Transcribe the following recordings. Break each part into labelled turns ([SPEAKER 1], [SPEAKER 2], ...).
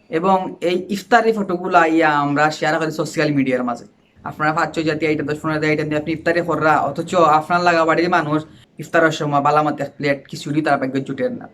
[SPEAKER 1] এবং এই ইফতারি ফটোগুলা ইয়া আমরা শেয়ার করি সোশ্যাল মিডিয়ার মাঝে। আপনারা ৫-৬ জাতি আইটা ১০-১৫ আইটা দিয়ে আপনি ইফতারি কররা, অথচ আপনার লাগা বাড়ির মানুষ ইফতারের সময় বালামত এক প্লেট খিচুড়ি তার ভাগ্য জুটেন না।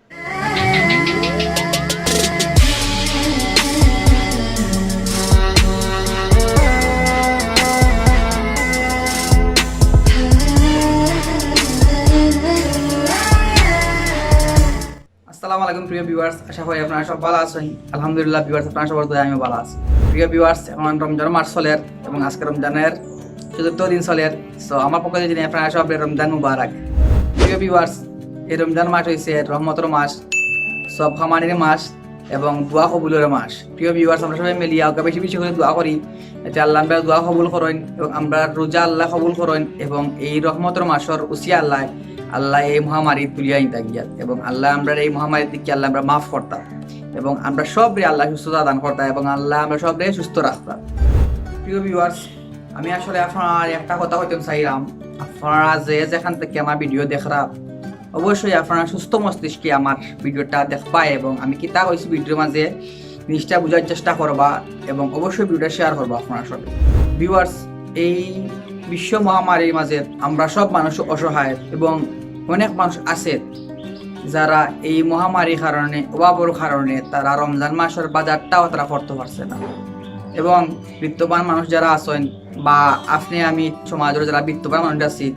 [SPEAKER 1] আসসালামু আলাইকুম প্রিয় ভিউয়ার্স, আশা করি আপনারা সব ভালো আছেন। আলহামদুলিল্লাহ ভিউয়ার্স, আপনারা সবার দয়ায় আমিও ভালো আছি। প্রিয় ভিউয়ার্স, এখন রমজান মাস চলের এবং আজকে রমজানের ৪র্থ দিন চলের। সো আমার পক্ষ থেকে জানাই আপনারা সব রমজান মুবারক। প্রিয় ভিউয়ার্স, এই রমজান মাস হয়েছে রহমতের মাস, সব খামানের মাস এবং দোয়া কবুলের মাস। প্রিয় ভিউয়ার্স, আমরা সবাই মিলিয়া বেশি বেশি করে দোয়া করি যাতে আল্লাহ আমরা দোয়া কবুল করেন এবং আমরা রোজা আল্লাহ কবুল করেন এবং এই রহমতের মাসের উসিয়া আল্লাহ এই মহামারী তুলিয়া নিতে গিয়া এবং আল্লাহ আমরা এই মহামারীর দিকে আল্লাহ আমরা মাফ করতাম এবং আমরা সবরে আল্লাহ সুস্থতা দান করতাম এবং আল্লাহ আমরা সবরে সুস্থ রাখতাম। প্রিয় ভিউয়ার্স, আমি আসলে আপনার একটা কথা হইতে চাইলাম, আপনারা যে যেখান থেকে আমার ভিডিও দেখরা অবশ্যই আপনারা সুস্থ মস্তিষ্কে আমার ভিডিওটা দেখবা এবং আমি কিতা হয়েছি ভিডিওর মাঝে জিনিসটা বোঝার চেষ্টা করবা এবং অবশ্যই ভিডিওটা শেয়ার করবা আপনার সাথে। ভিউয়ার্স, এই বিশ্ব মহামারীর মাঝে আমরা সব মানুষ অসহায় এবং অনেক মানুষ আছে যারা এই মহামারীর কারণে অভাবের কারণে তারা রমজান মাসের বাজারটাও তারা করতে পারছে না এবং বিত্তবান মানুষ যারা আছেন বা আপনি আমি সমাজের যারা বিত্তবান মানুষ আছি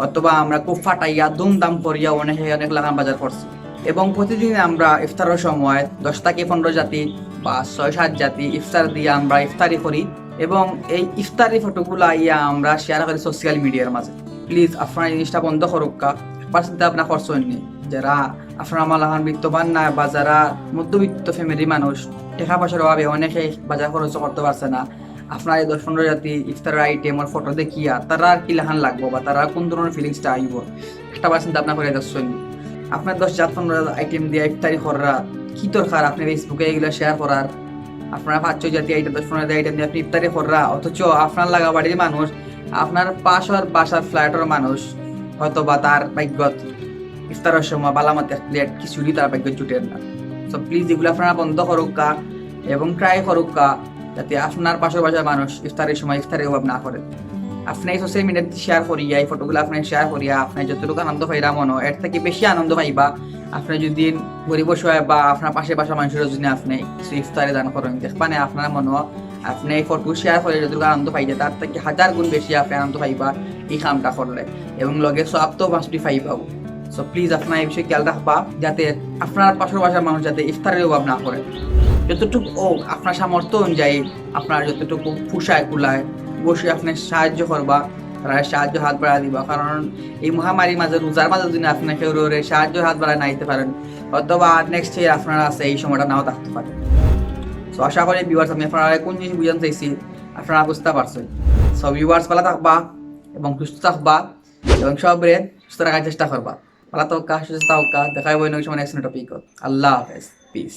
[SPEAKER 1] অথবা আমরা খুব ফাটাইয়া দুমদাম করিয়া অনেক লাগান বাজার করছি এবং প্রতিদিন আমরা ইফতারের সময় 10 থেকে 15 জাতি বা 6-7 জাতি ইফতার দিয়ে আমরা ইফতারি করি এবং এই ইফতারি ফটোগুলা ইয়া আমরা শেয়ার করি সোশ্যাল মিডিয়ার মাঝে। প্লিজ আপনারা এই জিনিসটা বন্ধ করুকা। পার্সেন্টে আপনার খরচ হয়নি যারা আপনার মালাহান বিত্তবান না বা যারা মধ্যবিত্ত ফ্যামিলি মানুষ টাকা পয়সার অভাবে অনেকে বাজার খরচ করতে পারছে না, আপনার এই 10-15 জাতি ইফতারের আইটেমের ফটো দেখিয়া তারা আর কি লেখান লাগবো বা তারা কোন ধরনের ফিলিংসটা আইব একটা পার্সেন্ট আপনার করে দেখছেন। আপনার 10-15 আইটেম দিয়ে ইফতারি করার কি দরকার আপনি ফেসবুকে এগুলো শেয়ার করার? আপনারা ৫-৬ জাতি আইটেম 10-15 আইটেম দিয়ে আপনি ইফতারি করা, অথচ আপনার লাগা বাড়ির মানুষ আপনার পাশের বাসার ফ্ল্যাটের মানুষ হয়তো বা তার ভাগ্যত ইফতারের সময় বালামত এক প্লেট খিচুড়ি তার ভাগ্য জুটেন না। সো প্লিজ এগুলো আপনারা বন্ধ করুকা এবং ট্রাই করুকা যাতে আপনার পাশের বাসার মানুষ ইফতারের সময় ইফতারের অভাব না করে। আপনি সোশ্যাল মিডিয়াতে শেয়ার করিয়া এই ফটোগুলো আপনি শেয়ার করিয়া আপনি যতটুকু আনন্দ পাইরা মনো এর থেকে বেশি আনন্দ পাইবা আপনি যদি গরিব সহায় বা আপনার পাশে বাসার মানুষের জন্য আপনি কিছু ইফতারে দান করেন, দেখবানে আপনার মনো আপনি এই ফটো শেয়ার করে যতটুকু আনন্দ পাইবে তার থেকে 1000 গুণ বেশি আপনি আনন্দ পাইবা এই কামটা করলে এবং লগে সব তো মাস্টি পাইবা। সো প্লিজ আপনার এই বিষয়ে খেয়াল রাখবা যাতে আপনার পাশের বাসার মানুষ যাতে ইফতারের অভাব না করে। যতটুকু আপনার সামর্থ্য অনুযায়ী আপনার যতটুকু ফুসায় কুলায় অবশ্যই আপনি সাহায্য করবা, তারা সাহায্য হাত বাড়া দিবা, কারণ এই মহামারীর মাঝে রোজার মাঝে যদি আপনি কেউ সাহায্য হাত বাড়ায় নাইতে পারেন অথবা নেক্সট ইয়ার আপনারা আছে এই সময়টা নাও থাকতে পারে। সো আশা করি ভিউয়ার্স আমি আপনারা কোন জিনিস বুঝাতে চাইছি আপনারা বুঝতে পারছেন। সো ভিউয়ার্স ভালো থাকবা এবং সুস্থ থাকবা এবং সবরে সুস্থ রাখার চেষ্টা করবা। ভালো থাকা সুস্থ থাকা, দেখা হইব নতুন সময় নেক্সট টপিক। আল্লাহ হাফেজ, পিস।